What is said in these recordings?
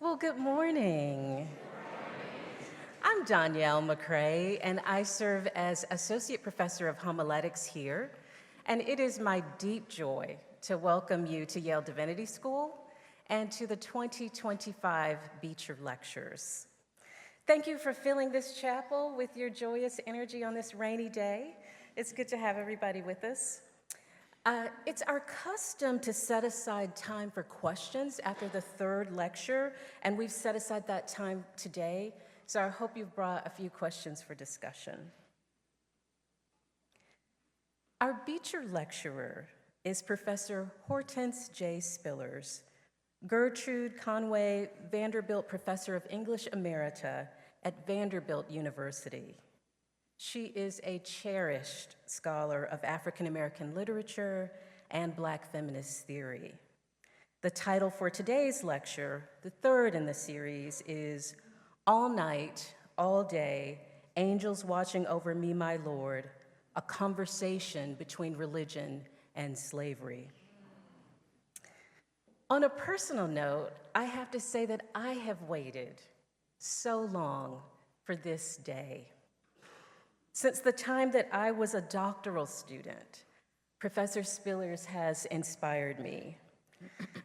Well, good morning. I'm Danielle McCrae, and I serve as Associate Professor of Homiletics here, and it is my deep joy to welcome you to Yale Divinity School and to the 2025 Beecher Lectures. Thank you for filling this chapel with your joyous energy on this rainy day. It's good to have everybody with us. It's our custom to set aside time for questions after the third lecture, and we've set aside that time today, so I hope you've brought a few questions for discussion. Our Beecher lecturer is Professor Hortense J. Spillers, Gertrude Conaway Vanderbilt Professor of English Emerita at Vanderbilt University. She is a cherished scholar of African American literature and Black feminist theory. The title for today's lecture, the third in the series, is All Night, All Day, Angels Watching Over Me, My Lord, a conversation between religion and slavery. On a personal note, I have to say that I have waited so long for this day. Since the time that I was a doctoral student, Professor Spillers has inspired me.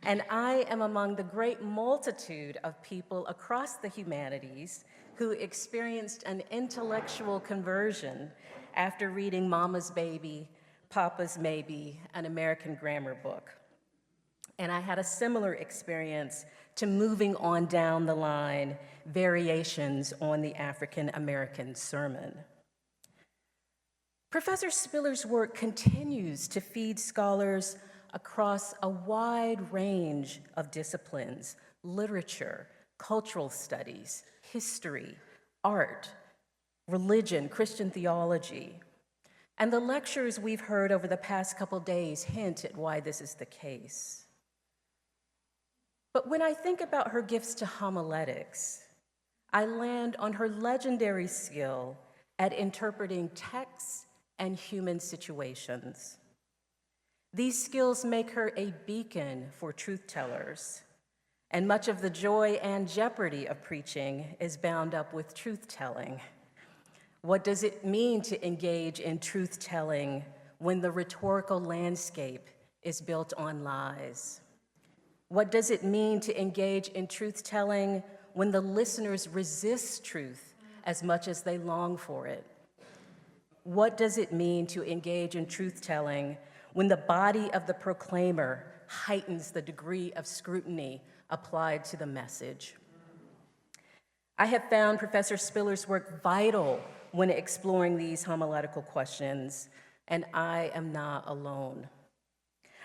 And I am among the great multitude of people across the humanities who experienced an intellectual conversion after reading Mama's Baby, Papa's Maybe, an American grammar book. And I had a similar experience to moving on down the line, variations on the African American sermon. Professor Spillers' work continues to feed scholars across a wide range of disciplines: literature, cultural studies, history, art, religion, Christian theology. And the lectures we've heard over the past couple days hint at why this is the case. But when I think about her gifts to homiletics, I land on her legendary skill at interpreting texts and human situations. These skills make her a beacon for truth tellers, and much of the joy and jeopardy of preaching is bound up with truth telling. What does it mean to engage in truth telling when the rhetorical landscape is built on lies? What does it mean to engage in truth telling when the listeners resist truth as much as they long for it? What does it mean to engage in truth-telling when the body of the proclaimer heightens the degree of scrutiny applied to the message? I have found Professor Spillers' work vital when exploring these homiletical questions, and I am not alone.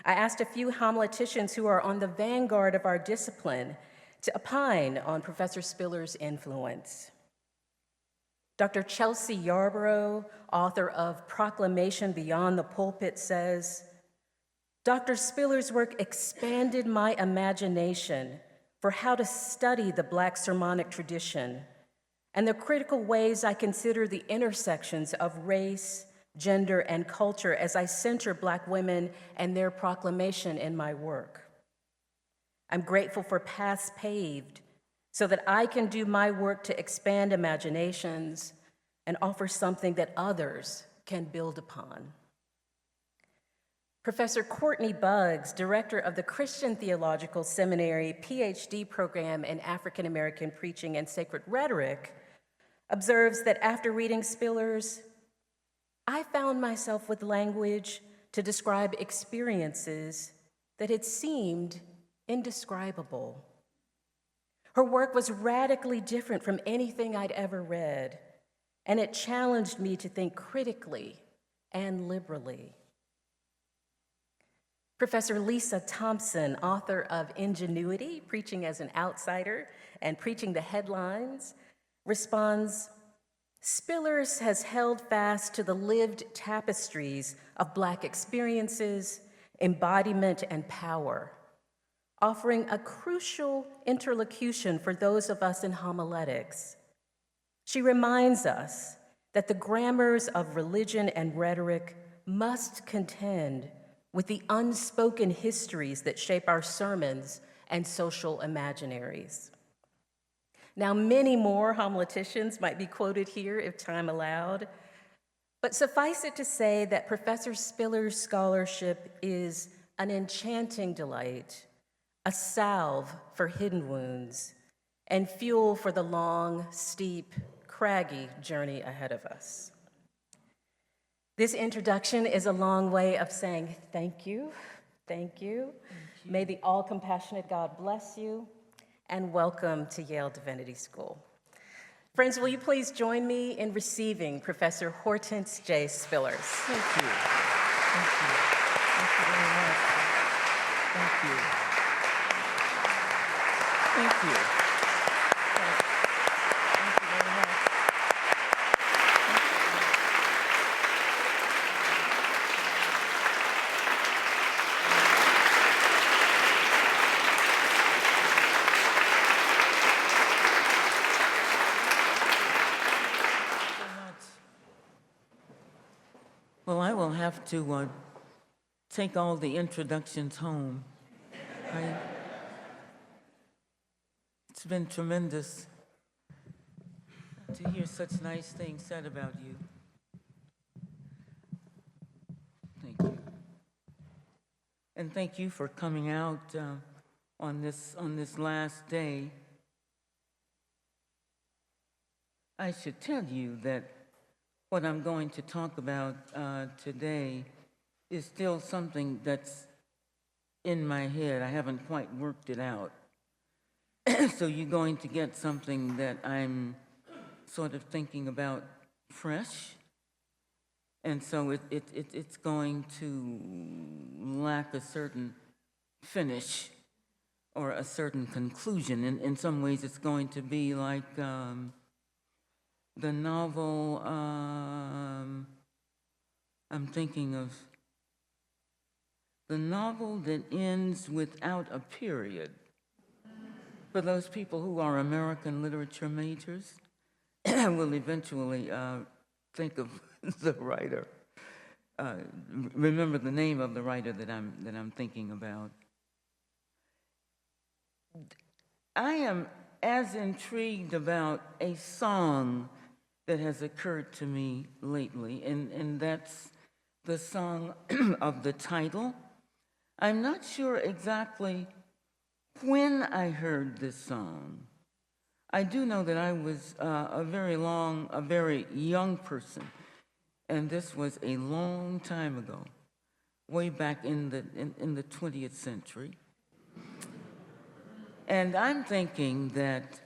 I asked a few homileticians who are on the vanguard of our discipline to opine on Professor Spillers' influence. Dr. Chelsea Yarborough, author of Proclamation Beyond the Pulpit, says, Dr. Spillers' work expanded my imagination for how to study the Black sermonic tradition and the critical ways I consider the intersections of race, gender, and culture as I center Black women and their proclamation in my work. I'm grateful for paths paved so that I can do my work to expand imaginations and offer something that others can build upon. Professor Courtney Buggs, director of the Christian Theological Seminary PhD program in African American Preaching and Sacred Rhetoric, observes that after reading Spillers, I found myself with language to describe experiences that had seemed indescribable. Her work was radically different from anything I'd ever read, and it challenged me to think critically and liberally. Professor Lisa Thompson, author of Ingenuity, Preaching as an Outsider and Preaching the Headlines, responds, Spillers has held fast to the lived tapestries of Black experiences, embodiment, and power, offering a crucial interlocution for those of us in homiletics. She reminds us that the grammars of religion and rhetoric must contend with the unspoken histories that shape our sermons and social imaginaries. Now, many more homileticians might be quoted here if time allowed, but suffice it to say that Professor Spillers' scholarship is an enchanting delight, a salve for hidden wounds, and fuel for the long, steep, craggy journey ahead of us. This introduction is a long way of saying thank you, thank you. May the all-compassionate God bless you, and welcome to Yale Divinity School. Friends, will you please join me in receiving Professor Hortense J. Spillers? Thank you. Thank you. Thank you very much. Thank you. Thank you. Thank you very much. Well, I will have to take all the introductions home. It's been tremendous to hear such nice things said about you. Thank you. And thank you for coming out on this last day. I should tell you that what I'm going to talk about today is still something that's in my head. I haven't quite worked it out. So you're going to get something that I'm sort of thinking about fresh. And so it's going to lack a certain finish or a certain conclusion. In some ways, it's going to be like the novel, I'm thinking of the novel that ends without a period. For those people who are American literature majors, will eventually think of the writer. Remember the name of the writer that I'm thinking about. I am as intrigued about a song that has occurred to me lately, and that's the song of the title. I'm not sure exactly when I heard this song. I do know that I was a very young person, and this was a long time ago, way back in the 20th century. And I'm thinking that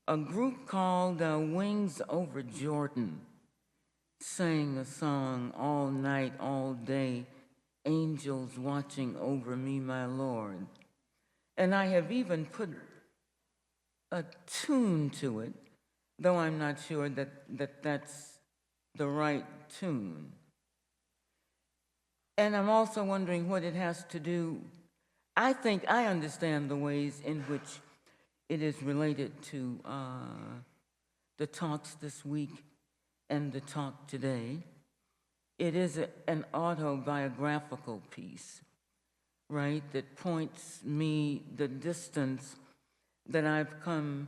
a group called Wings Over Jordan sang a song, All Night, All Day, Angels Watching Over Me, My Lord. And I have even put a tune to it, though I'm not sure that's the right tune. And I'm also wondering what it has to do. I think I understand the ways in which it is related to the talks this week and the talk today. It is an autobiographical piece, right, that points me the distance that I've come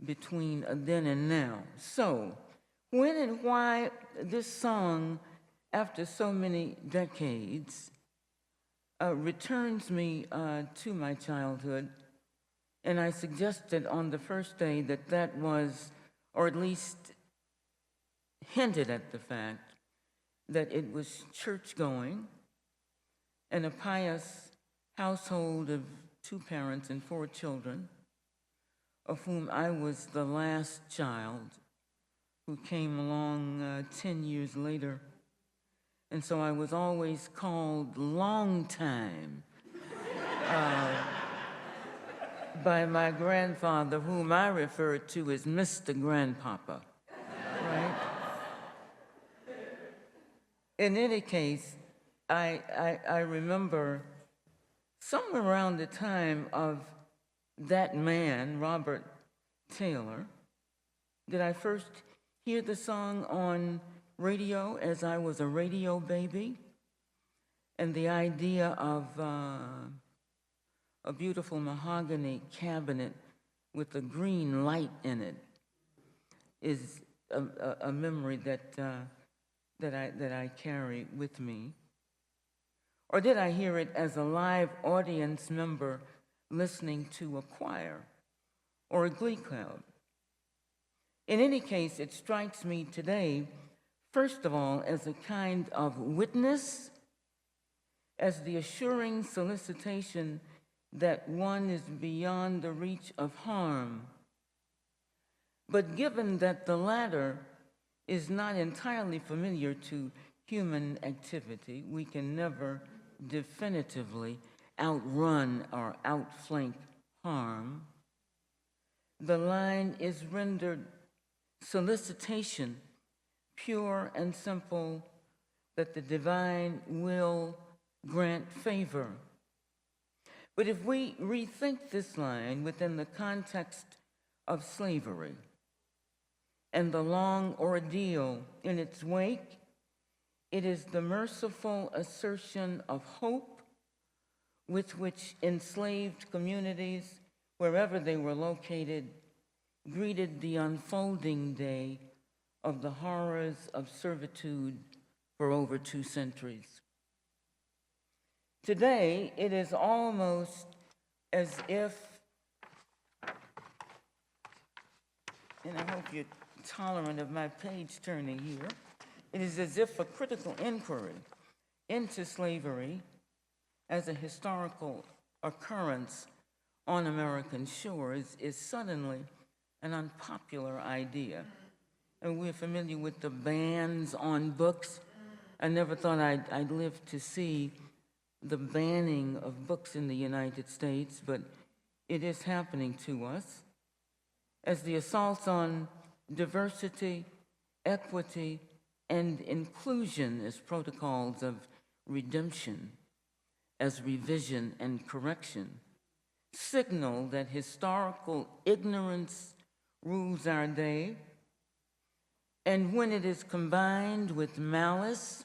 between then and now. So, when and why this song, after so many decades, returns me to my childhood, and I suggested on the first day that was, or at least hinted at the fact, that it was church-going and a pious household of 2 parents and 4 children, of whom I was the last child who came along 10 years later. And so I was always called long time by my grandfather, whom I referred to as Mr. Grandpapa, right? In any case, I remember somewhere around the time of that man, Robert Taylor, did I first hear the song on radio as I was a radio baby, and the idea of a beautiful mahogany cabinet with a green light in it is a memory that I carry with me? Or did I hear it as a live audience member listening to a choir or a glee club? In any case, it strikes me today, first of all, as a kind of witness, as the assuring solicitation that one is beyond the reach of harm. But given that the latter is not entirely familiar to human activity, we can never definitively outrun or outflank harm. The line is rendered solicitation, pure and simple, that the divine will grant favor. But if we rethink this line within the context of slavery and the long ordeal in its wake, it is the merciful assertion of hope with which enslaved communities, wherever they were located, greeted the unfolding day of the horrors of servitude for over 2 centuries. Today, it is almost as if, and I hope you're tolerant of my page turning here, it is as if a critical inquiry into slavery as a historical occurrence on American shores is suddenly an unpopular idea. And we're familiar with the bans on books. I never thought I'd live to see the banning of books in the United States, but it is happening to us as the assaults on diversity, equity, and inclusion as protocols of redemption, as revision and correction, signal that historical ignorance rules our day, and when it is combined with malice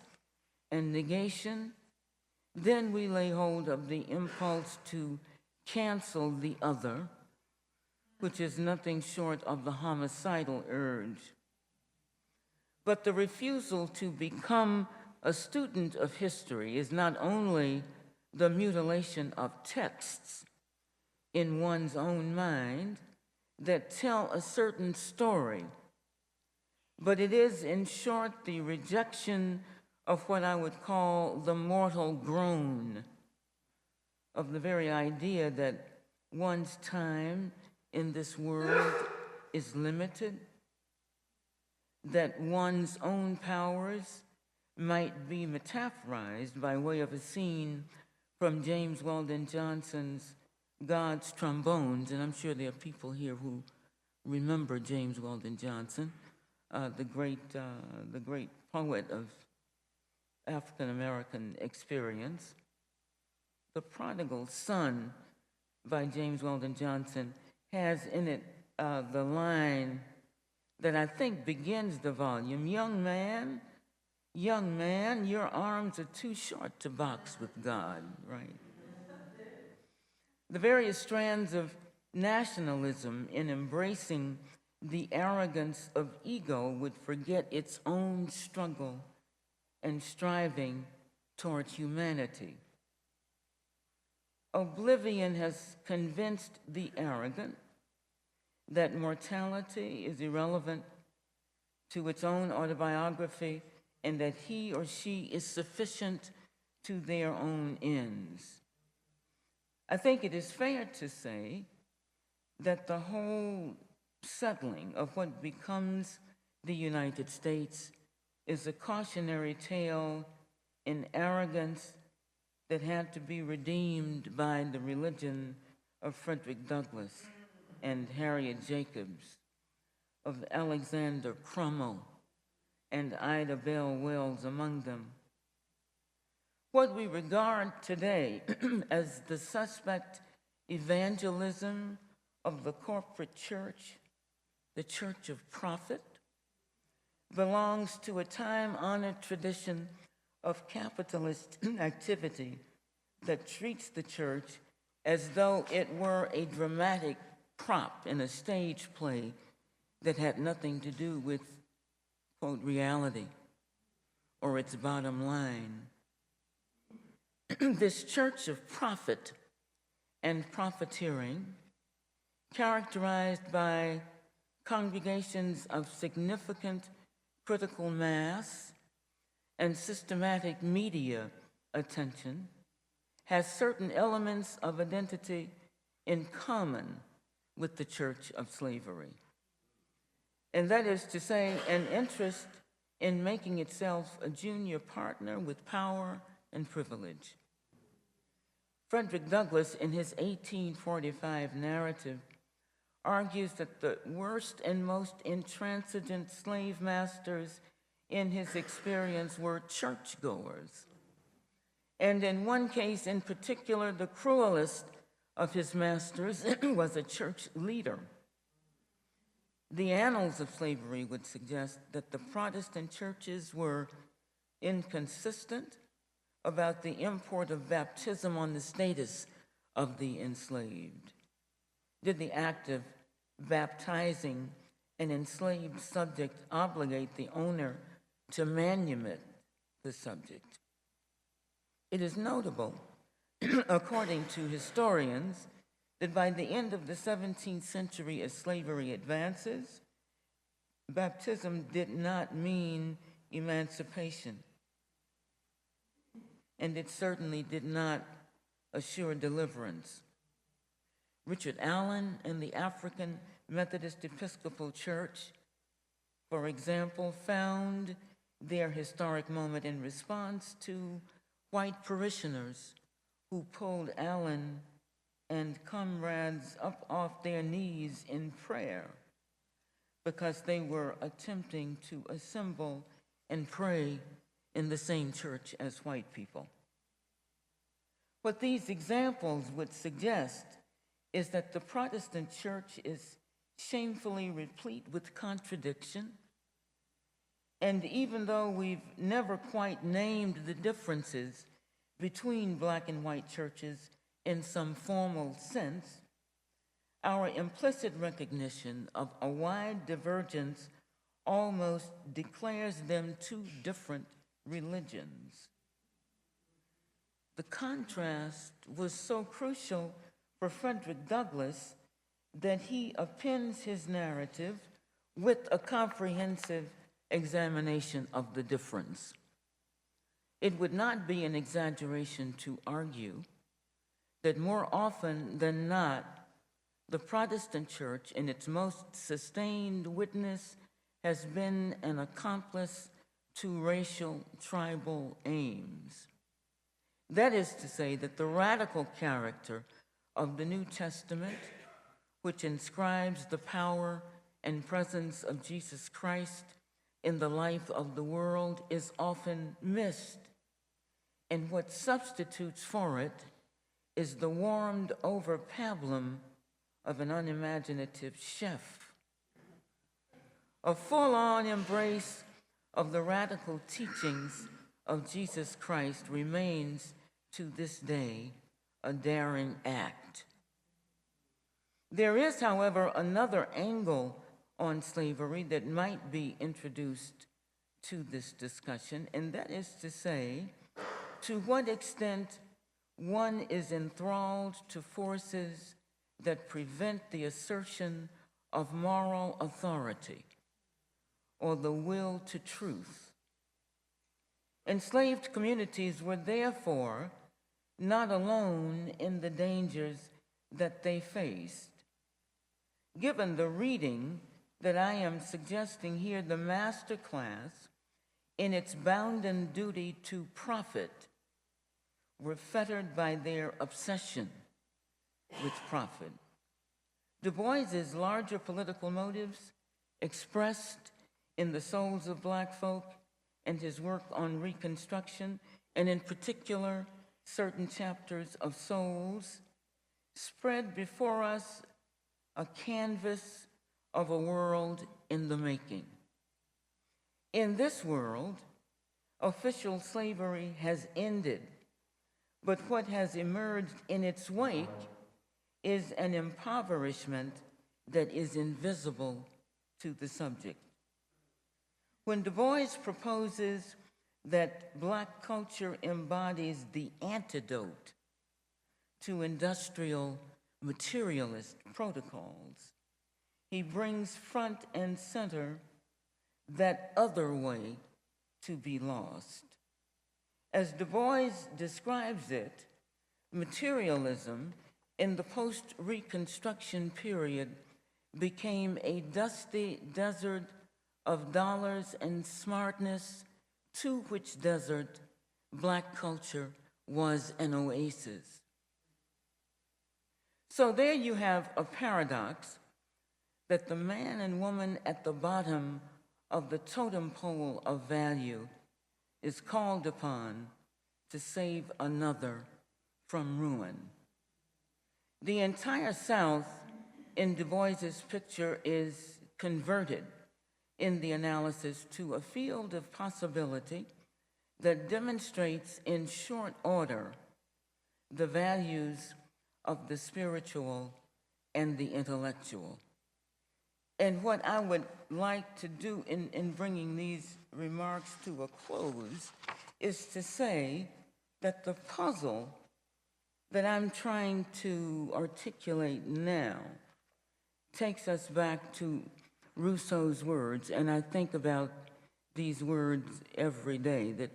and negation, then we lay hold of the impulse to cancel the other, which is nothing short of the homicidal urge. But the refusal to become a student of history is not only the mutilation of texts in one's own mind that tell a certain story, but it is, in short, the rejection of what I would call the mortal groan, of the very idea that one's time in this world is limited, that one's own powers might be metaphorized by way of a scene from James Weldon Johnson's God's Trombones, and I'm sure there are people here who remember James Weldon Johnson, the great poet of African American experience. The Prodigal Son by James Weldon Johnson has in it the line that I think begins the volume: young man, your arms are too short to box with God, right? The various strands of nationalism in embracing the arrogance of ego would forget its own struggle and striving toward humanity. Oblivion has convinced the arrogant that mortality is irrelevant to its own autobiography and that he or she is sufficient to their own ends. I think it is fair to say that the whole settling of what becomes the United States is a cautionary tale in arrogance that had to be redeemed by the religion of Frederick Douglass and Harriet Jacobs, of Alexander Crummell and Ida Bell Wells among them. What we regard today as the suspect evangelism of the corporate church, the church of profit, belongs to a time-honored tradition of capitalist activity that treats the church as though it were a dramatic prop in a stage play that had nothing to do with, quote, reality or its bottom line. This church of profit and profiteering, characterized by congregations of significant critical mass and systematic media attention, has certain elements of identity in common with the Church of Slavery. And that is to say, an interest in making itself a junior partner with power and privilege. Frederick Douglass, in his 1845 narrative, argues that the worst and most intransigent slave masters in his experience were churchgoers. And in one case in particular, the cruelest of his masters was a church leader. The annals of slavery would suggest that the Protestant churches were inconsistent about the import of baptism on the status of the enslaved. Did the act of baptizing an enslaved subject obligate the owner to manumit the subject? It is notable, according to historians, that by the end of the 17th century, as slavery advances, baptism did not mean emancipation, and it certainly did not assure deliverance. Richard Allen and the African Methodist Episcopal Church, for example, found their historic moment in response to white parishioners who pulled Allen and comrades up off their knees in prayer because they were attempting to assemble and pray in the same church as white people. What these examples would suggest is that the Protestant church is shamefully replete with contradiction, and even though we've never quite named the differences between black and white churches in some formal sense, our implicit recognition of a wide divergence almost declares them two different religions. The contrast was so crucial for Frederick Douglass that he appends his narrative with a comprehensive examination of the difference. It would not be an exaggeration to argue that more often than not, the Protestant church, in its most sustained witness, has been an accomplice to racial tribal aims. That is to say that the radical character of the New Testament, which inscribes the power and presence of Jesus Christ in the life of the world, is often missed, and what substitutes for it is the warmed-over pablum of an unimaginative chef. A full-on embrace of the radical teachings of Jesus Christ remains to this day a daring act. There is, however, another angle on slavery that might be introduced to this discussion, and that is to say, to what extent one is enthralled to forces that prevent the assertion of moral authority or the will to truth. Enslaved communities were therefore not alone in the dangers that they faced. Given the reading that I am suggesting here, the master class, in its bounden duty to profit, were fettered by their obsession with profit. Du Bois's larger political motives, expressed in The Souls of Black Folk and his work on Reconstruction, and in particular, certain chapters of Souls, spread before us a canvas of a world in the making. In this world, official slavery has ended, but what has emerged in its wake is an impoverishment that is invisible to the subject. When Du Bois proposes that Black culture embodies the antidote to industrial materialist protocols, he brings front and center that other way to be lost. As Du Bois describes it, materialism in the post-Reconstruction period became a dusty desert of dollars and smartness, to which desert Black culture was an oasis. So there you have a paradox that the man and woman at the bottom of the totem pole of value is called upon to save another from ruin. The entire South in Du Bois's picture is converted in the analysis to a field of possibility that demonstrates in short order the values of the spiritual and the intellectual. And what I would like to do in bringing these remarks to a close is to say that the puzzle that I'm trying to articulate now takes us back to Rousseau's words, and I think about these words every day, that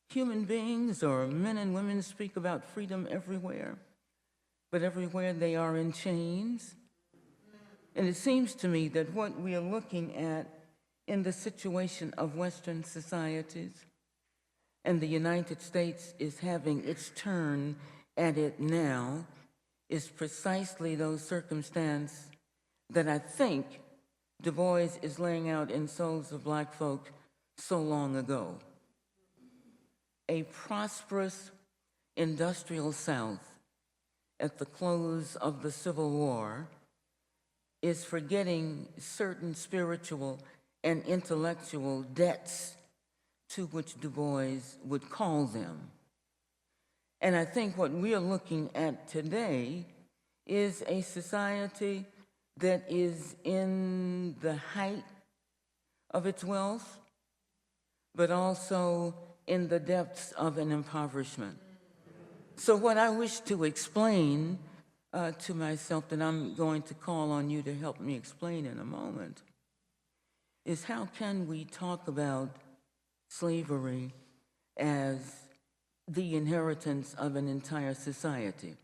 human beings or men and women speak about freedom everywhere, but everywhere they are in chains. And it seems to me that what we are looking at in the situation of Western societies, and the United States is having its turn at it now, is precisely those circumstances that I think Du Bois is laying out in Souls of Black Folk so long ago. A prosperous industrial South at the close of the Civil War is forgetting certain spiritual and intellectual debts to which Du Bois would call them. And I think what we are looking at today is a society that is in the height of its wealth, but also in the depths of an impoverishment. So what I wish to explain to myself, that I'm going to call on you to help me explain in a moment, is how can we talk about slavery as the inheritance of an entire society?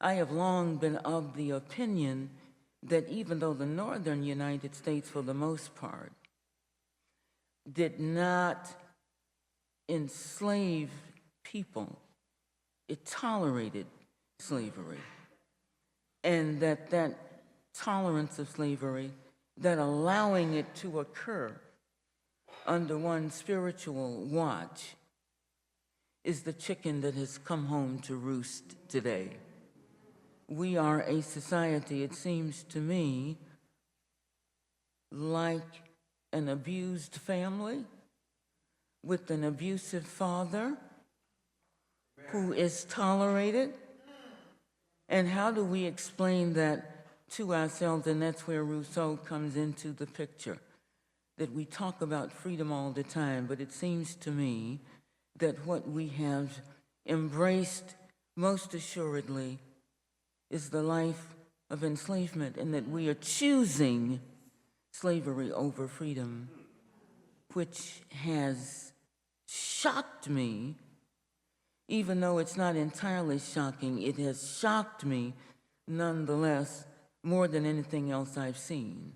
I have long been of the opinion that even though the northern United States, for the most part, did not enslave people, it tolerated slavery. And that tolerance of slavery, that allowing it to occur under one spiritual watch, is the chicken that has come home to roost today. We are a society, it seems to me, like an abused family with an abusive father who is tolerated. And how do we explain that to ourselves? And that's where Rousseau comes into the picture, that we talk about freedom all the time, but it seems to me that what we have embraced most assuredly is the life of enslavement, and that we are choosing slavery over freedom, which has shocked me. Even though it's not entirely shocking, it has shocked me nonetheless more than anything else I've seen.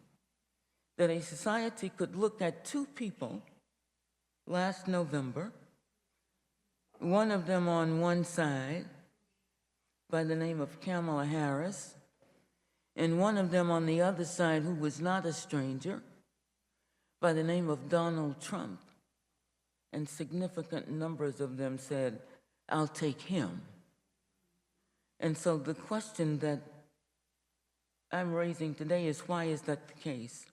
That a society could look at two people last November, one of them on one side by the name of Kamala Harris, and one of them on the other side who was not a stranger by the name of Donald Trump. And significant numbers of them said, "I'll take him." And so the question that I'm raising today is, why is that the case?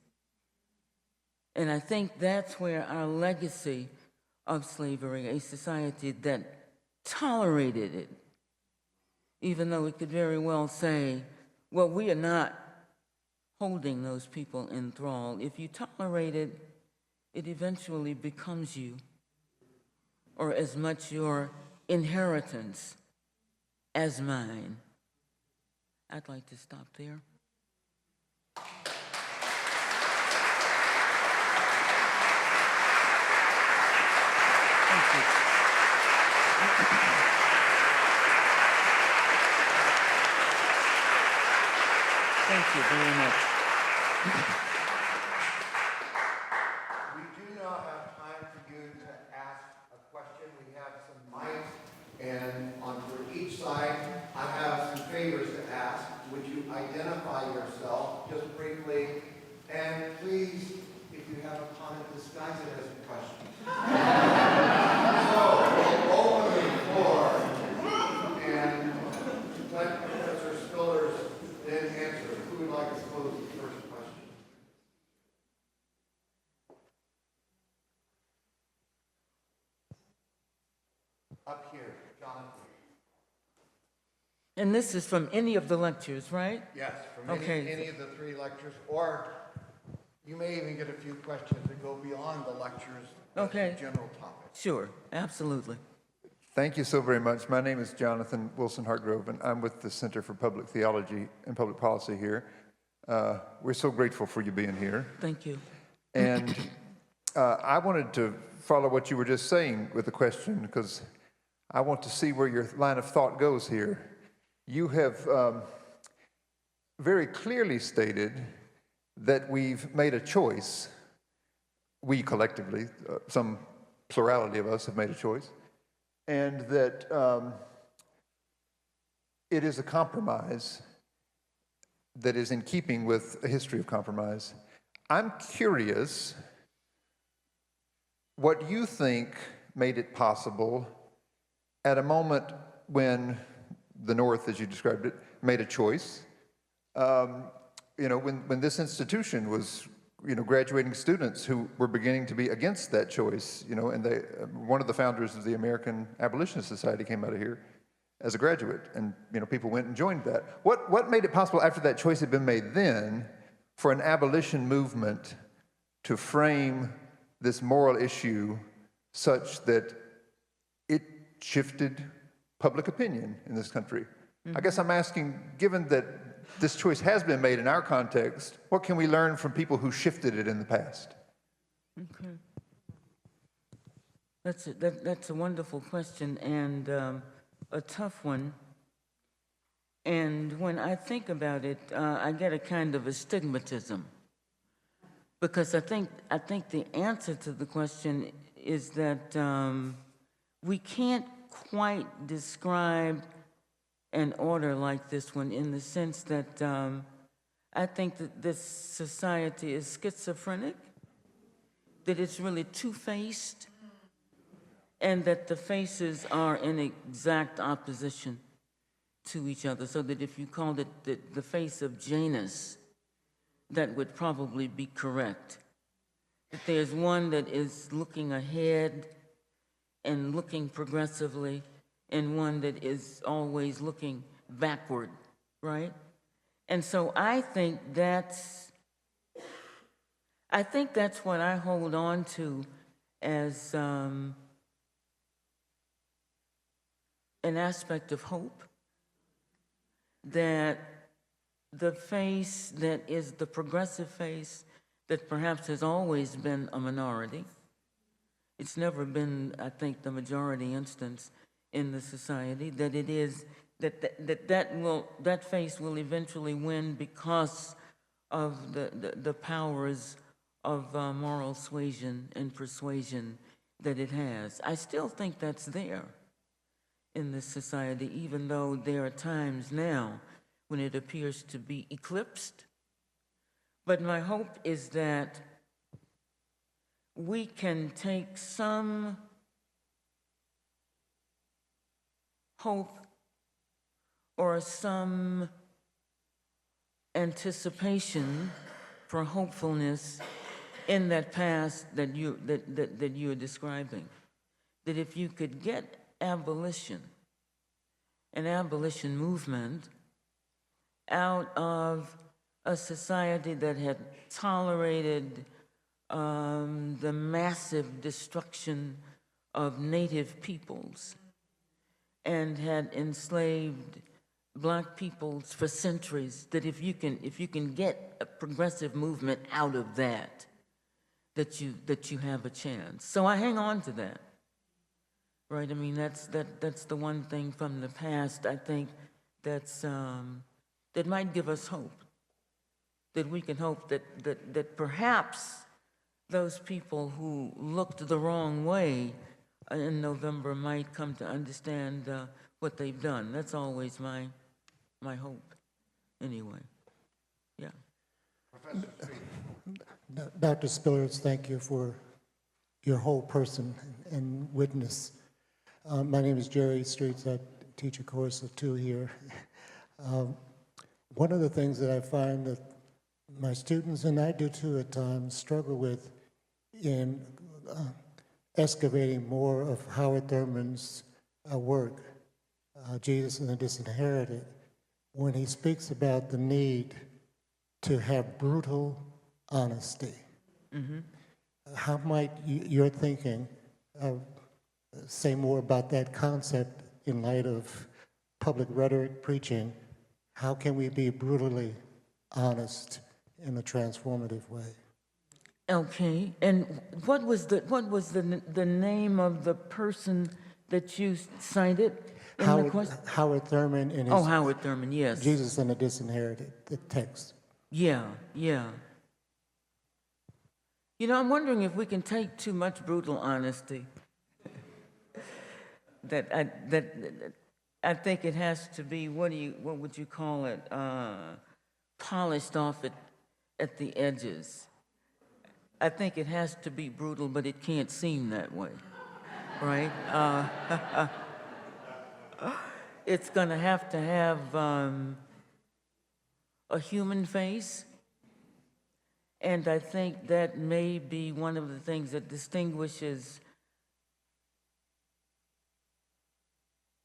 And I think that's where our legacy of slavery, a society that tolerated it, even though it could very well say, well, we are not holding those people in thrall. If you tolerate it, it eventually becomes you, or as much your inheritance as mine. I'd like to stop there. Thank you. Thank you very much. We do now have time for you to ask a question. We have some mics, and on for each side, I have some favors to ask. Would you identify yourself just briefly? And please, if you have a comment, disguise it as a question. So, open the floor, and let Professor Spillers then answer. Who would like to pose the first question? Up here, Jonathan. And this is from any of the lectures, right? Yes, from Okay. any of the 3 lectures, or you may even get a few questions that go beyond the lectures. That's Okay. the general topic. Sure, absolutely. Thank you so very much. My name is Jonathan Wilson Hartgrove, and I'm with the Center for Public Theology and Public Policy here. We're so grateful for you being here. Thank you. And I wanted to follow what you were just saying with the question, because I want to see where your line of thought goes here. You have very clearly stated that we've made a choice. We collectively, some plurality of us have made a choice, and that it is a compromise that is in keeping with a history of compromise. I'm curious what you think made it possible at a moment when the North, as you described it, made a choice. When this institution was, graduating students who were beginning to be against that choice, and one of the founders of the American Abolitionist Society came out of here as a graduate, and people went and joined that. What made it possible after that choice had been made then for an abolition movement to frame this moral issue such that it shifted public opinion in this country? I guess I'm asking, given that this choice has been made in our context, what can we learn from people who shifted it in the past? Okay. That's a wonderful question, and a tough one. And when I think about it, I get a kind of astigmatism, because I think the answer to the question is that we can't quite describe an order like this one, in the sense that I think that this society is schizophrenic, that it's really two-faced, and that the faces are in exact opposition to each other, so that if you called it the face of Janus, that would probably be correct. That there's one that is looking ahead and looking progressively, and one that is always looking backward, right? And so I think that's what I hold on to as an aspect of hope, that the face that is the progressive face that perhaps has always been a minority, it's never been, I think, the majority instance in the society, that it is that face will eventually win because of the powers of moral suasion and persuasion that it has. I still think that's there in this society, even though there are times now when it appears to be eclipsed. But my hope is that we can take some hope or some anticipation for hopefulness in that past that you're describing. That if you could get abolition an abolition movement out of a society that had tolerated the massive destruction of native peoples and had enslaved Black peoples for centuries, that if you can get a progressive movement out of that, that you have a chance. So I hang on to that, right? I mean, that's the one thing from the past I think that's that might give us hope, that we can hope that perhaps those people who looked the wrong way in November might come to understand what they've done. That's always my hope, anyway. Yeah. Professor Street. Dr. Spillers, thank you for your whole person and witness. My name is Jerry Streets. I teach a course of 2 here. One of the things that I find that my students, and I do too at times, struggle with in excavating more of Howard Thurman's work, Jesus and the Disinherited, when he speaks about the need to have brutal honesty. Mm-hmm. How might your thinking say more about that concept in light of public rhetoric preaching? How can we be brutally honest in a transformative way? Okay, and what was the name of the person that you cited in the question? Howard Thurman in his Oh, Howard Thurman, yes. Jesus and the Disinherited, the text. Yeah. You know, I'm wondering if we can take too much brutal honesty. I think it has to be, what would you call it? Polished off at the edges. I think it has to be brutal, but it can't seem that way, right? It's going to have a human face, and I think that may be one of the things that distinguishes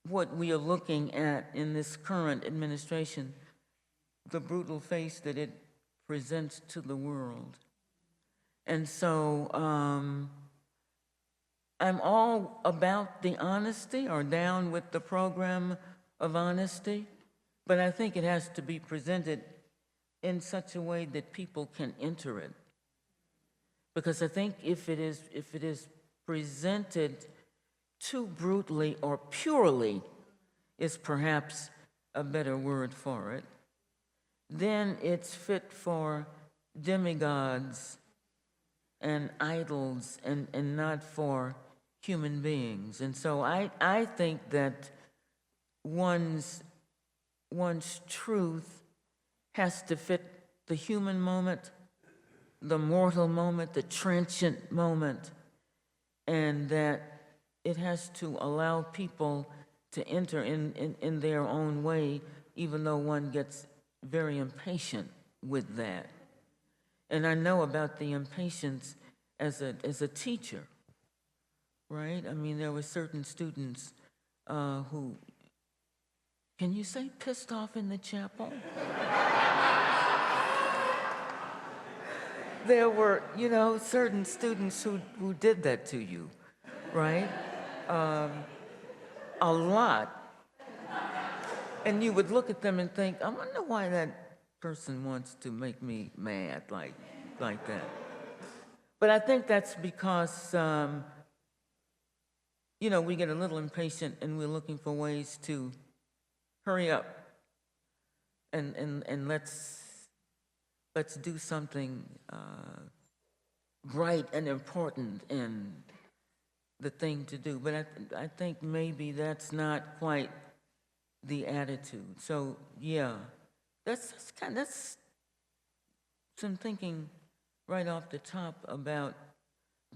what we are looking at in this current administration, the brutal face that it presents to the world. And so I'm all about the honesty, or down with the program of honesty, but I think it has to be presented in such a way that people can enter it. Because I think if it is presented too brutally or purely, is perhaps a better word for it, then it's fit for demigods and idols and not for human beings. And so I think that one's truth has to fit the human moment, the mortal moment, the transient moment, and that it has to allow people to enter in their own way, even though one gets very impatient with that. And I know about the impatience as a teacher, right? I mean, there were certain students who, can you say pissed off in the chapel? There were, certain students who did that to you, right? A lot. And you would look at them and think, I wonder why that person wants to make me mad like that. But I think that's because, we get a little impatient and we're looking for ways to hurry up and let's do something bright and important and the thing to do. But I think maybe that's not quite the attitude. So yeah, that's some thinking right off the top about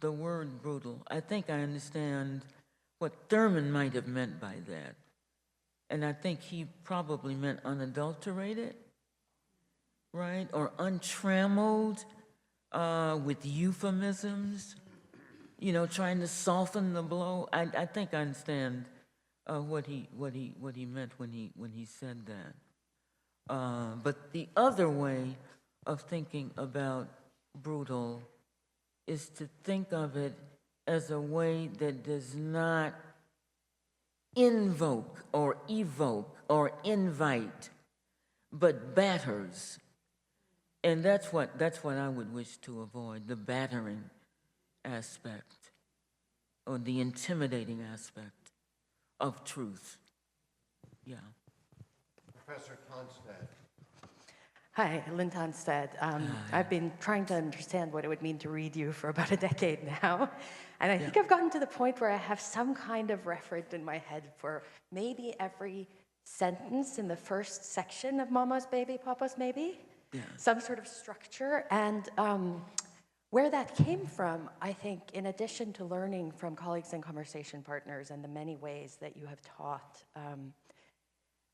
the word brutal. I think I understand what Thurman might have meant by that. And I think he probably meant unadulterated, right? Or untrammeled with euphemisms, trying to soften the blow. I think I understand what he meant when he said that. But the other way of thinking about brutal is to think of it as a way that does not invoke or evoke or invite, but batters. And that's what I would wish to avoid, the battering aspect or the intimidating aspect of truth. Yeah. Professor Tonstad. Hi, Lynn Tonstad. I've been trying to understand what it would mean to read you for about a decade now. And I think I've gotten to the point where I have some kind of referent in my head for maybe every sentence in the first section of Mama's Baby, Papa's Maybe. Yeah. Some sort of structure. And where that came from, I think, in addition to learning from colleagues and conversation partners and the many ways that you have taught,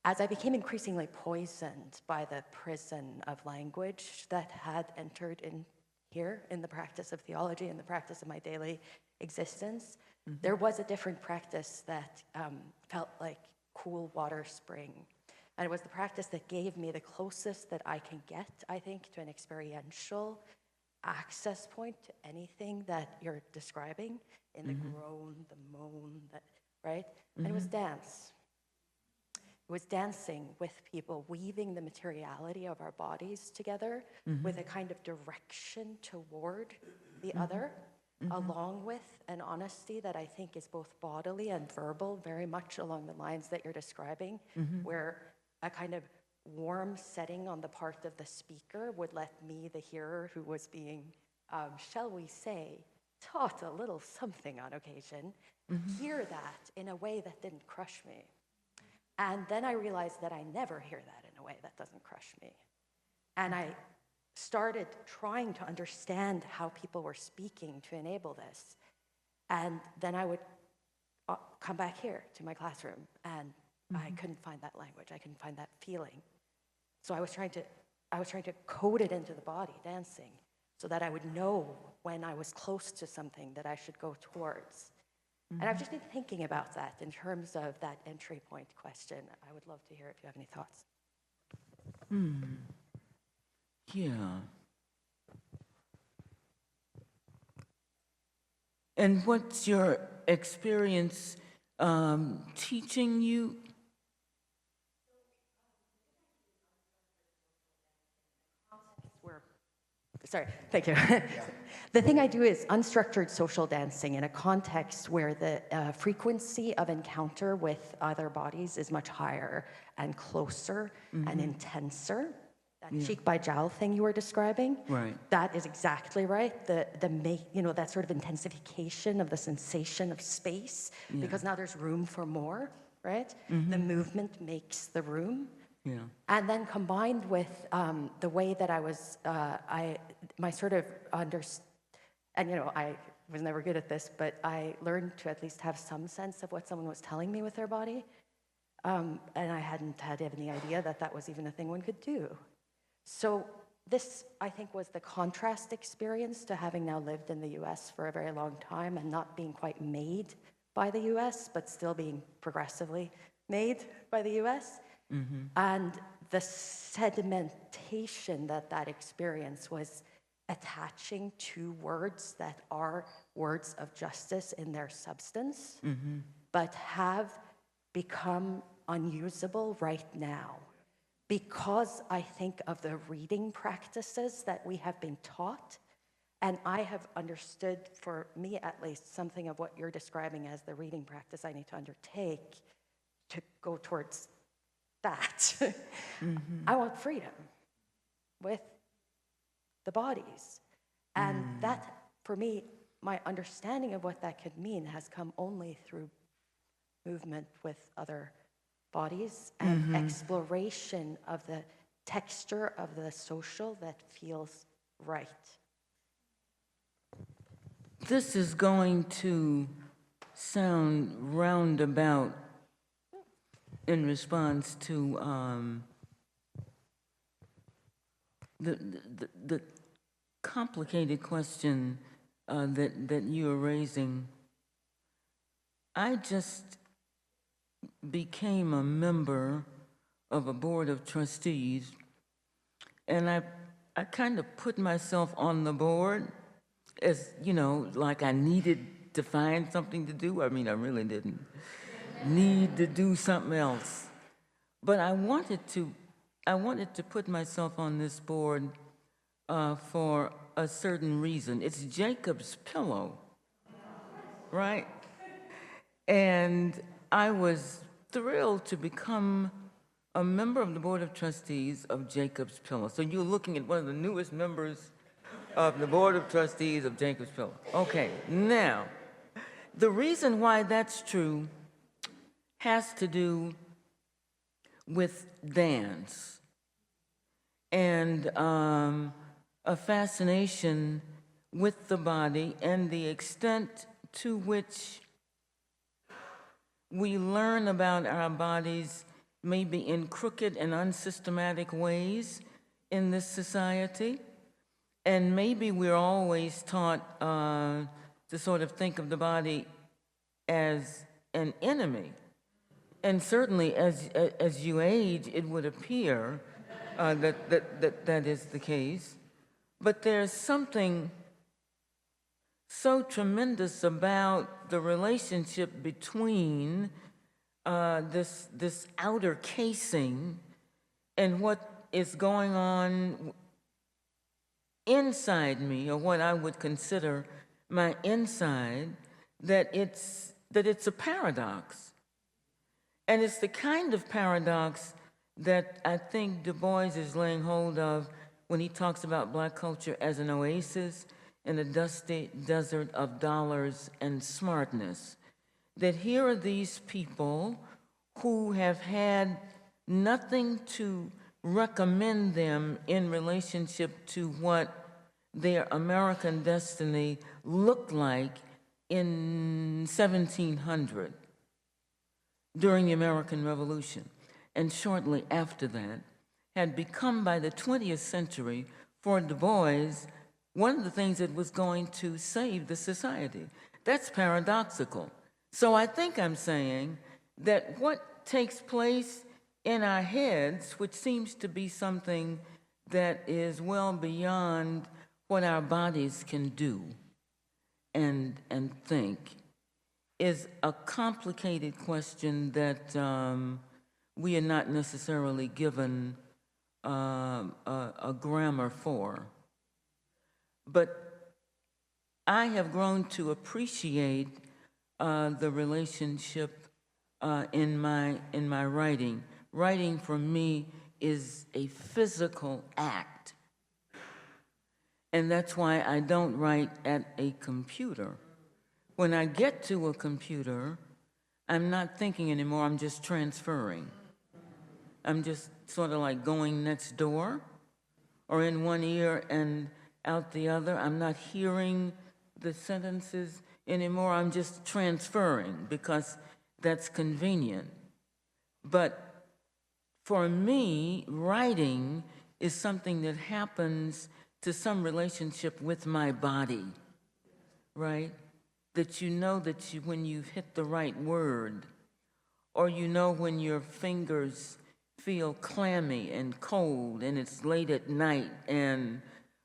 as I became increasingly poisoned by the prison of language that had entered in here in the practice of theology and the practice of my daily existence, there was a different practice that felt like cool water spring. And it was the practice that gave me the closest that I can get, I think, to an experiential access point to anything that you're describing in the groan, the moan, right? And it was dance. It was dancing with people, weaving the materiality of our bodies together with a kind of direction toward the other, along with an honesty that I think is both bodily and verbal, very much along the lines that you're describing, where a kind of warm setting on the part of the speaker would let me, the hearer who was being, shall we say, taught a little something on occasion, hear that in a way that didn't crush me. And then I realized that I never hear that in a way that doesn't crush me. And I started trying to understand how people were speaking to enable this. And then I would come back here to my classroom, and I couldn't find that language. I couldn't find that feeling. So I was trying to code it into the body, dancing, so that I would know when I was close to something that I should go towards. And I've just been thinking about that in terms of that entry point question. I would love to hear if you have any thoughts. Yeah. And what's your experience teaching you? Sorry, thank you. The thing I do is unstructured social dancing in a context where the frequency of encounter with other bodies is much higher and closer and intenser. That cheek by jowl thing you were describing, Right. that is exactly right. That sort of intensification of the sensation of space, because now there's room for more, right? The movement makes the room. Yeah. And then combined with the way that I was, my sort of and I was never good at this, but I learned to at least have some sense of what someone was telling me with their body. And I hadn't had any idea that that was even a thing one could do. So this, I think, was the contrast experience to having now lived in the US for a very long time and not being quite made by the US, but still being progressively made by the US. And the sedimentation that experience was attaching to words that are words of justice in their substance, but have become unusable right now. Because I think of the reading practices that we have been taught, and I have understood, for me at least, something of what you're describing as the reading practice I need to undertake to go towards that. I want freedom with the bodies. And that, for me, my understanding of what that could mean has come only through movement with other bodies and exploration of the texture of the social that feels right. This is going to sound roundabout in response to the complicated question that you're raising. I just became a member of a board of trustees, and I kind of put myself on the board as, you know, like I needed to find something to do. I mean, I really didn't need to do something else. But I wanted to put myself on this board for a certain reason. It's Jacob's pillow, right? And I was thrilled to become a member of the Board of Trustees of Jacob's Pillow. So you're looking at one of the newest members of the Board of Trustees of Jacob's Pillow. Okay, now, the reason why that's true has to do with dance and a fascination with the body and the extent to which we learn about our bodies maybe in crooked and unsystematic ways in this society. And maybe we're always taught to sort of think of the body as an enemy. And certainly as you age, it would appear that is the case. But there's something so tremendous about the relationship between this outer casing and what is going on inside me, or what I would consider my inside, that it's a paradox. And it's the kind of paradox that I think Du Bois is laying hold of when he talks about Black culture as an oasis in a dusty desert of dollars and smartness. That here are these people who have had nothing to recommend them in relationship to what their American destiny looked like in 1700 during the American Revolution, and shortly after that, had become by the 20th century for Du Bois one of the things that was going to save the society. That's paradoxical. So I think I'm saying that what takes place in our heads, which seems to be something that is well beyond what our bodies can do and think, is a complicated question that we are not necessarily given a grammar for. But I have grown to appreciate the relationship in my writing. Writing for me is a physical act. And that's why I don't write at a computer. When I get to a computer, I'm not thinking anymore, I'm just transferring. I'm just sort of like going next door, or in one ear and out the other. I'm not hearing the sentences anymore, I'm just transferring because that's convenient. But for me, writing is something that happens to some relationship with my body, right? That you know that when you've hit the right word, or you know when your fingers feel clammy and cold and it's late at night,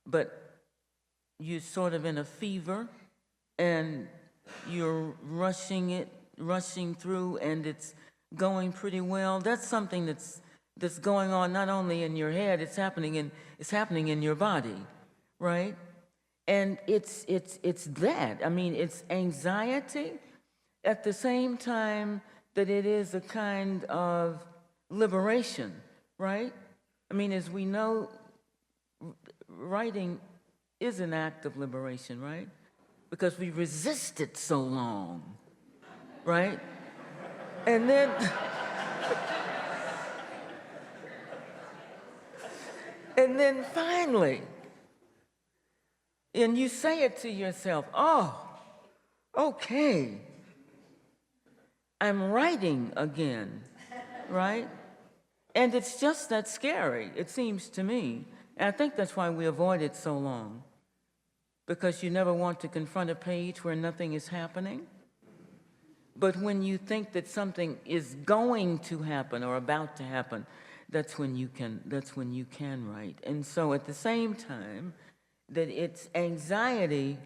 but you're sort of in a fever and you're rushing through and it's going pretty well. That's something that's going on not only in your head, it's happening in your body, right? And it's that. I mean, it's anxiety at the same time that it is a kind of liberation, right? I mean, as we know, writing is an act of liberation, right? Because we resisted so long, right? And then and then finally, and you say it to yourself, oh, okay, I'm writing again, right? And it's just that scary, it seems to me. And I think that's why we avoid it so long, because you never want to confront a page where nothing is happening. But when you think that something is going to happen or about to happen, that's when you can write. And so at the same time that it's anxiety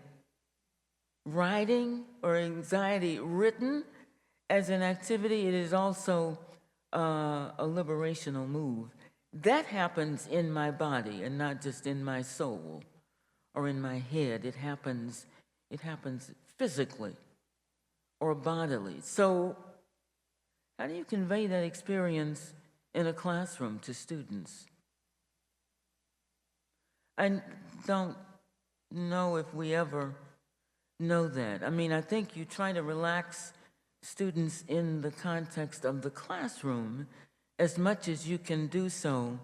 writing or anxiety written as an activity, it is also a liberational move. That happens in my body and not just in my soul or in my head. It happens physically or bodily. So how do you convey that experience in a classroom to students? I don't know if we ever know that. I mean, I think you try to relax students in the context of the classroom as much as you can do so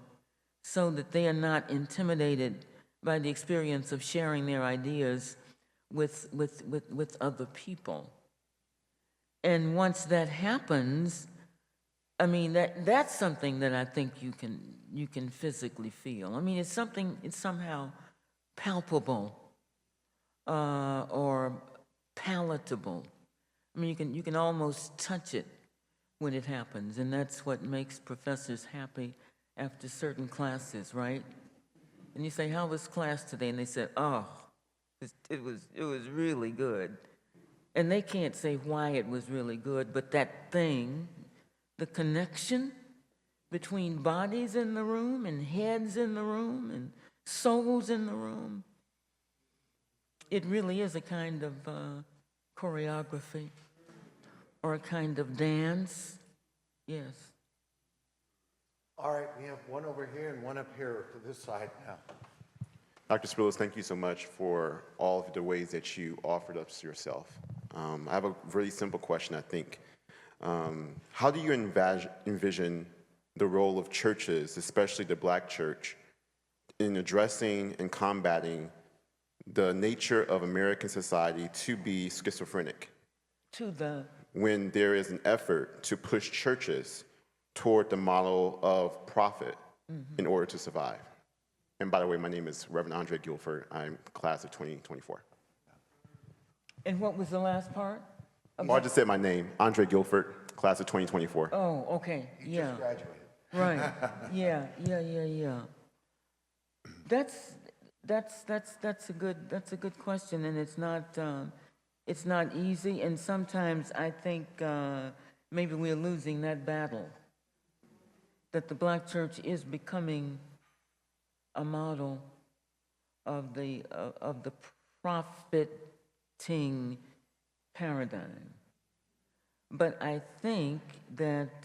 that they are not intimidated by the experience of sharing their ideas with other people. And once that happens, I mean, that's something that I think you can physically feel. I mean, it's somehow palpable or palatable. I mean, you can almost touch it when it happens, and that's what makes professors happy after certain classes, right? And you say, "How was class today?" And they said, "Oh, it was really good." And they can't say why it was really good, but that thing, the connection between bodies in the room and heads in the room and souls in the room, it really is a kind of choreography or a kind of dance. Yes. All right, we have one over here and one up here to this side now. Dr. Spillers, thank you so much for all of the ways that you offered up yourself. I have a really simple question, I think. How do you envision the role of churches, especially the Black church, in addressing and combating the nature of American society to be schizophrenic? When there is an effort to push churches toward the model of profit in order to survive. And by the way, my name is Reverend Andre Guilford. I'm class of 2024. And what was the last part? Oh, I just said my name, Andre Guilford, class of 2024. Oh, okay, yeah. Just graduated. Right, yeah. That's a good question, and it's not easy, and sometimes I think maybe we're losing that battle, that the Black church is becoming a model of the profiting paradigm. But I think that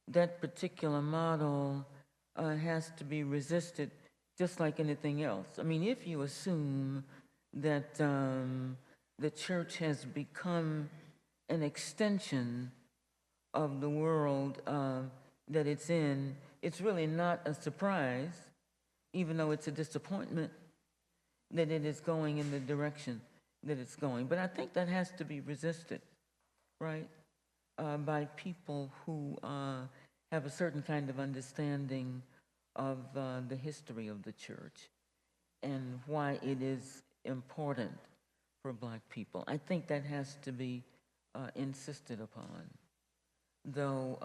that particular model has to be resisted just like anything else. I mean, if you assume that the church has become an extension of the world that it's in, it's really not a surprise, even though it's a disappointment, that it is going in the direction that it's going. But I think that has to be resisted, right, by people who have a certain kind of understanding of the history of the church and why it is important for Black people. I think that has to be insisted upon, though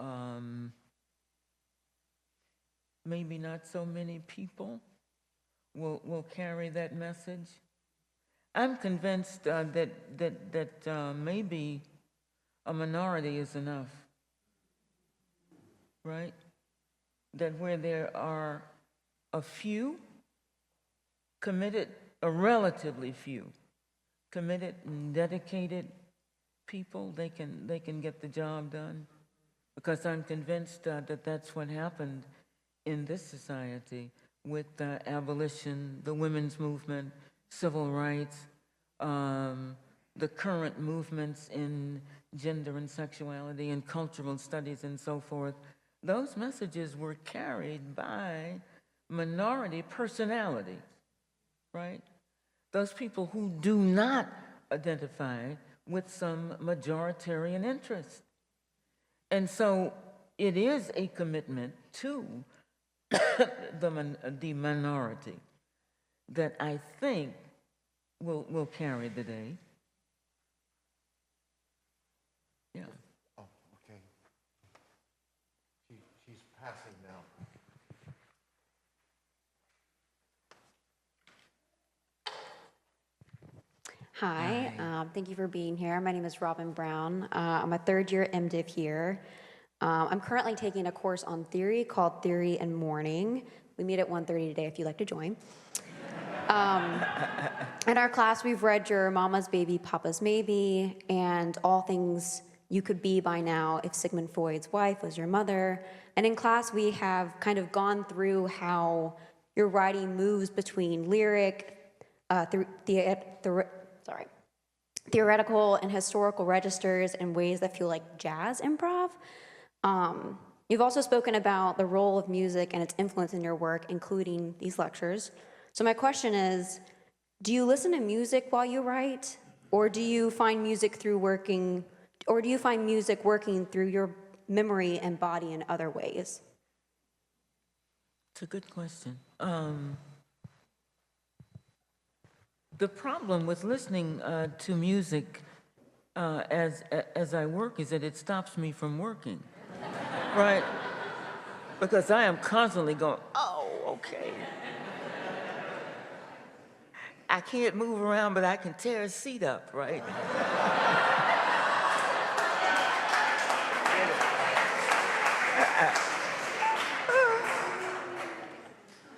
maybe not so many people will carry that message. I'm convinced that maybe a minority is enough, right? That where there are a few committed, a relatively few committed and dedicated people, they can get the job done. Because I'm convinced that that's what happened in this society with abolition, the women's movement, civil rights, the current movements in gender and sexuality and cultural studies and so forth. Those messages were carried by minority personalities, right? Those people who do not identify with some majoritarian interest. And so it is a commitment to the minority that I think will carry the day. Yeah. Oh, okay. She's passing now. Hi, thank you for being here. My name is Robin Brown. I'm a third-year MDiv here. I'm currently taking a course on theory called Theory and Mourning. We meet at 1:30 today if you'd like to join. In our class, we've read your Mama's Baby, Papa's Maybe, and All Things You Could Be by Now if Sigmund Freud's wife was your mother. And in class, we have kind of gone through how your writing moves between lyric, theoretical and historical registers in ways that feel like jazz improv. You've also spoken about the role of music and its influence in your work, including these lectures. So my question is, do you listen to music while you write, or do you find music working through your memory and body in other ways? It's a good question. The problem with listening to music as I work is that it stops me from working, right? Because I am constantly going, oh, okay. I can't move around, but I can tear a seat up, right?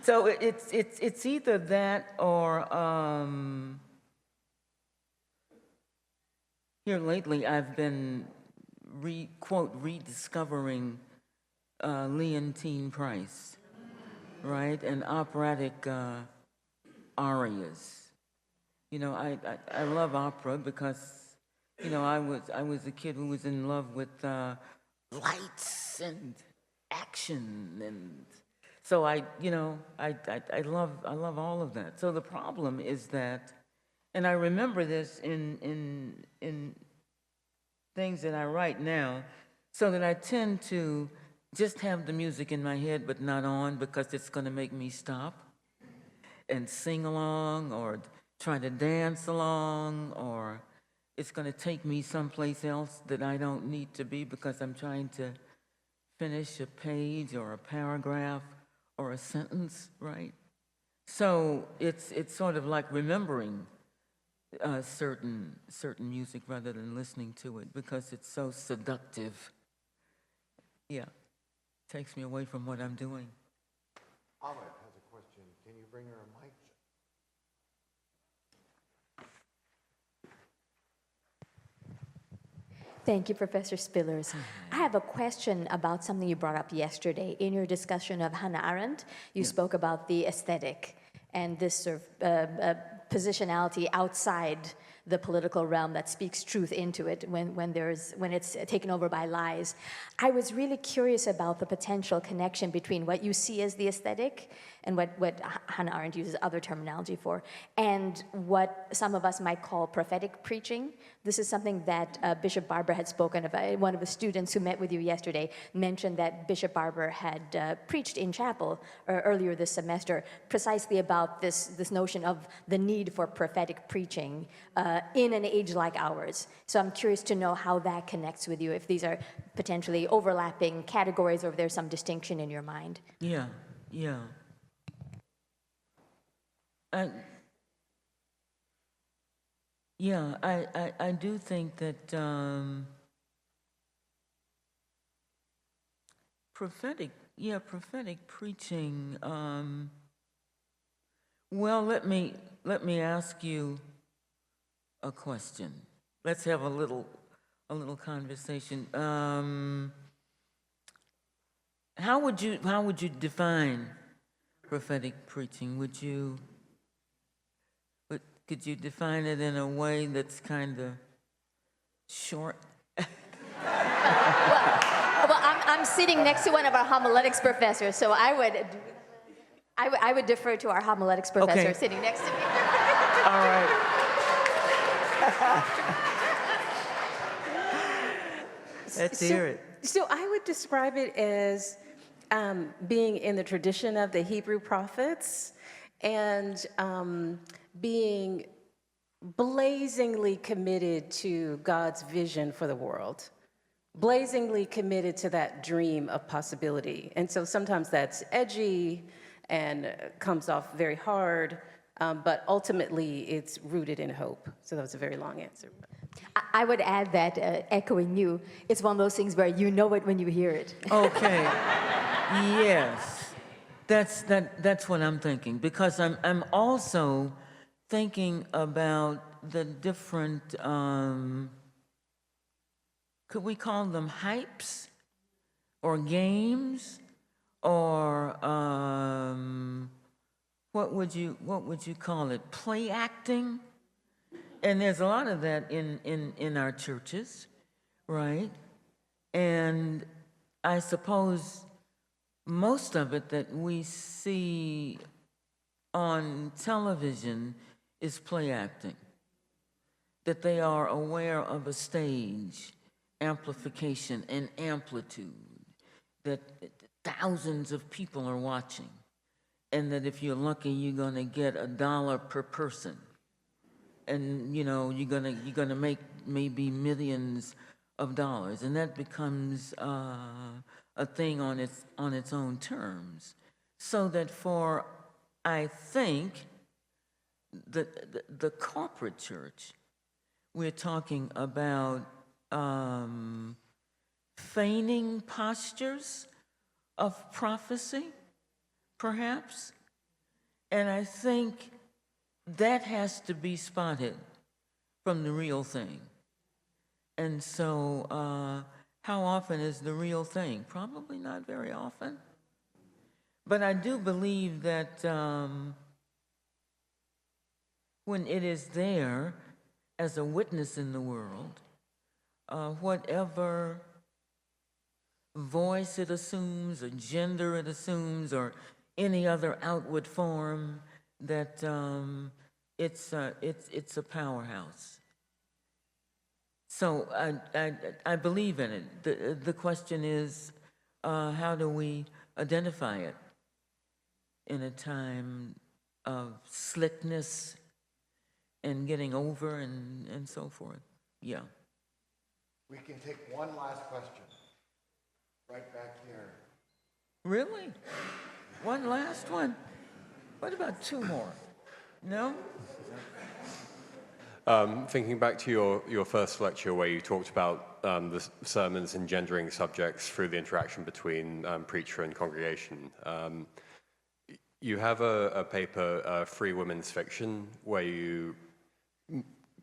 So it's either that or here lately I've been rediscovering Leontine Price, right, and operatic arias. You know, I love opera because, you know, I was a kid who was in love with lights and action, and so I love all of that. So the problem is that, and I remember this in things that I write now, so that I tend to just have the music in my head but not on because it's going to make me stop and sing along or try to dance along, or it's going to take me someplace else that I don't need to be because I'm trying to finish a page or a paragraph or a sentence, right? So it's sort of like remembering certain music rather than listening to it because it's so seductive. Yeah, takes me away from what I'm doing. Ahmed has a question. Can you bring her a mic? Thank you, Professor Spillers. I have a question about something you brought up yesterday. In your discussion of Hannah Arendt, you spoke about the aesthetic and this sort of positionality outside the political realm that speaks truth into it when it's taken over by lies. I was really curious about the potential connection between what you see as the aesthetic and what Hannah Arendt uses other terminology for, and what some of us might call prophetic preaching. This is something that Bishop Barber had spoken about. One of the students who met with you yesterday mentioned that Bishop Barber had preached in chapel earlier this semester precisely about this notion of the need for prophetic preaching in an age like ours. So I'm curious to know how that connects with you, if these are potentially overlapping categories or if there's some distinction in your mind. Yeah. I do think that prophetic preaching. Well, let me ask you a question. Let's have a little conversation. How would you define prophetic preaching? Could you define it in a way that's kind of short? Well, I'm sitting next to one of our homiletics professors, so I would defer to our homiletics professor sitting next to me. All right. Let's hear it. So I would describe it as being in the tradition of the Hebrew prophets and being blazingly committed to God's vision for the world. blazingly committed to that dream of possibility. And so sometimes that's edgy and comes off very hard, but ultimately it's rooted in hope. So that was a very long answer. I would add that, echoing you, it's one of those things where you know it when you hear it. Okay. Yes. That's what I'm thinking, because I'm also thinking about the different, could we call them hypes or games, or what would you call it, play acting? And there's a lot of that in our churches, right? And I suppose most of it that we see on television is play acting, that they are aware of a stage, amplification and amplitude, that thousands of people are watching, and that if you're lucky, you're gonna get $1 per person. And you know, you're gonna make maybe millions of dollars, and that becomes a thing on its own terms. So that for, I think, the corporate church, we're talking about feigning postures of prophecy, perhaps, and I think that has to be spotted from the real thing. And so, how often is the real thing? Probably not very often. But I do believe that when it is there as a witness in the world, whatever voice it assumes, or gender it assumes, or any other outward form, that it's a powerhouse. So I believe in it. The question is, how do we identify it in a time of slickness and getting over and so forth? Yeah. We can take one last question. Right back here. Really? One last one? What about two more? No? Thinking back to your first lecture where you talked about the sermons engendering subjects through the interaction between preacher and congregation. You have a paper, Free Women's Fiction, where you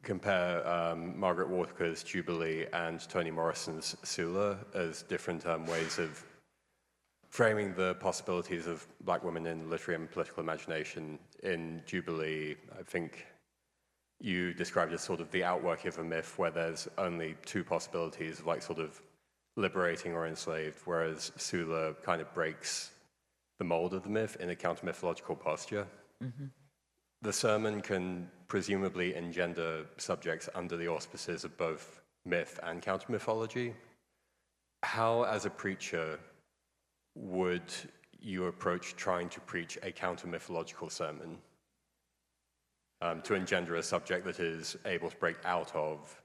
compare Margaret Walker's Jubilee and Toni Morrison's Sula as different ways of framing the possibilities of black women in literary and political imagination. In Jubilee, I think you described as sort of the outworking of a myth where there's only two possibilities, like sort of liberating or enslaved, whereas Sula kind of breaks the mold of the myth in a counter-mythological posture. Mm-hmm. The sermon can presumably engender subjects under the auspices of both myth and counter-mythology. How, as a preacher, would you approach trying to preach a counter-mythological sermon to engender a subject that is able to break out of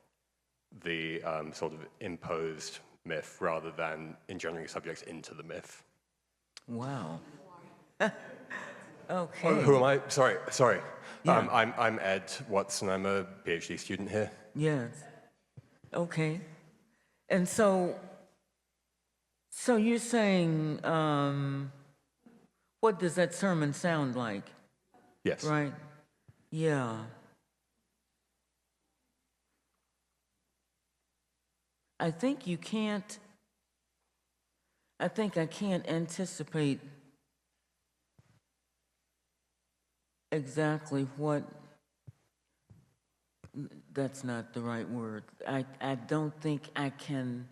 the sort of imposed myth rather than engendering subjects into the myth? Wow. Okay. Who am I? Sorry. Yeah. I'm Ed Watson. I'm a PhD student here. Yes. Okay. And so you're saying, what does that sermon sound like? Yes. Right? Yeah. I think I can't anticipate exactly what, that's not the right word. I don't think I can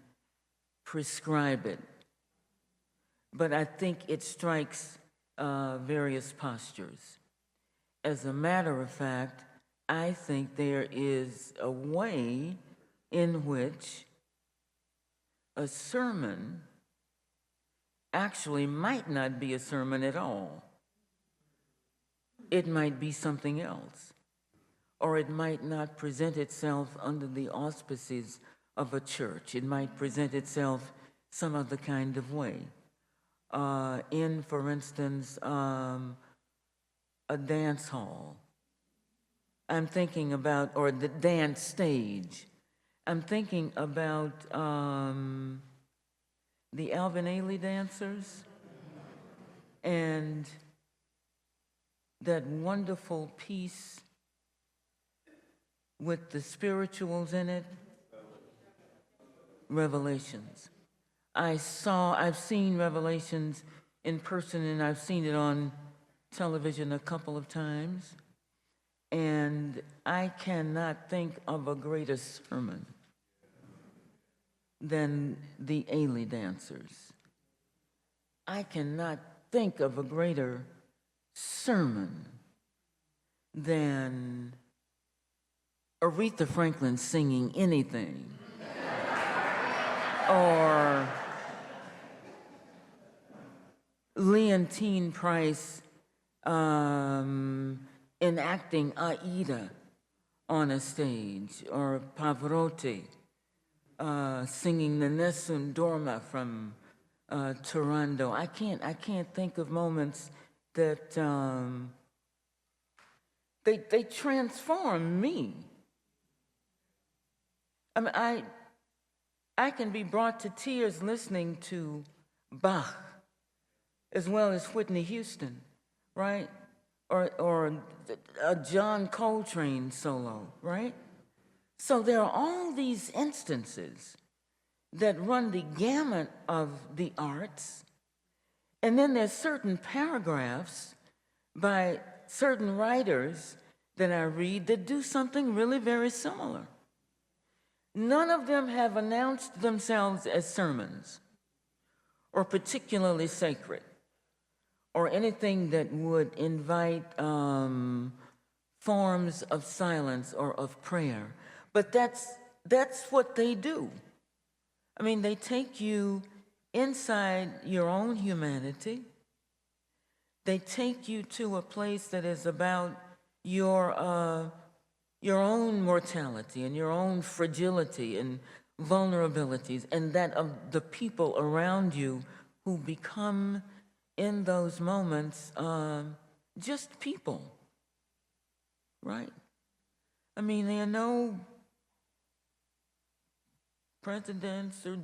prescribe it, but I think it strikes various postures. As a matter of fact, I think there is a way in which a sermon actually might not be a sermon at all. It might be something else, or it might not present itself under the auspices of a church. It might present itself some other kind of way. In, for instance, a dance hall. I'm thinking about, or the dance stage. I'm thinking about the Alvin Ailey dancers and that wonderful piece with the spirituals in it, Revelations. I've seen Revelations in person, and I've seen it on television a couple of times, and I cannot think of a greater sermon than the Ailey dancers. I cannot think of a greater sermon than Aretha Franklin singing anything, or Leontine Price enacting Aida on a stage, or Pavarotti singing the Nessun Dorma from Turandot. I can't think of moments that they transform me. I mean, I can be brought to tears listening to Bach as well as Whitney Houston, right? Or a John Coltrane solo, right? So there are all these instances that run the gamut of the arts, and then there's certain paragraphs by certain writers that I read that do something really very similar. None of them have announced themselves as sermons or particularly sacred or anything that would invite forms of silence or of prayer. But that's what they do. I mean, they take you inside your own humanity. They take you to a place that is about your own mortality and your own fragility and vulnerabilities, and that of the people around you who become, in those moments, just people, right? I mean, there are no presidents or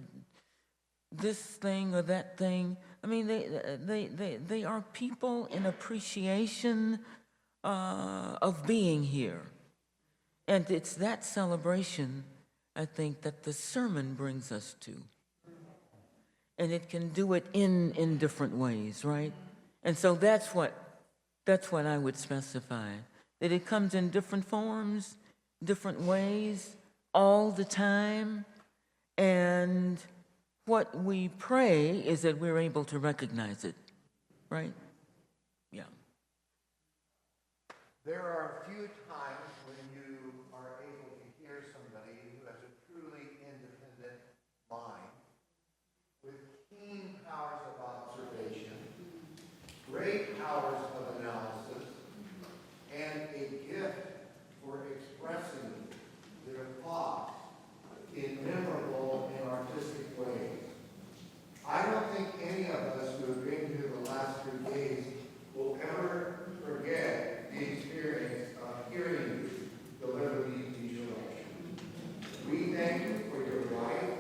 this thing or that thing. I mean, they are people in appreciation of being here. And it's that celebration, I think, that the sermon brings us to. And it can do it in different ways, right? And so that's what I would specify, that it comes in different forms, different ways, all the time. And what we pray is that we're able to recognize it, right? Yeah. There are a few times when you are able to hear somebody who has a truly independent mind, with keen powers of observation, great powers of analysis, and a gift for expressing their thoughts in memorable and artistic ways. I don't think any of us who have been here the last 3 days will ever forget the experience of hearing you deliver these Beecher lectures. We thank you for your life,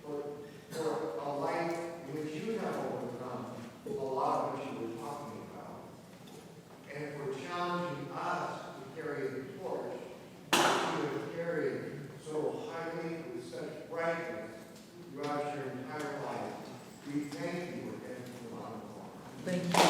for a life in which you have overcome a lot of what you were talking about, and for challenging us to carry the torch that you have carried so highly with such brightness throughout your entire life. We thank you again for the honor. Thank you.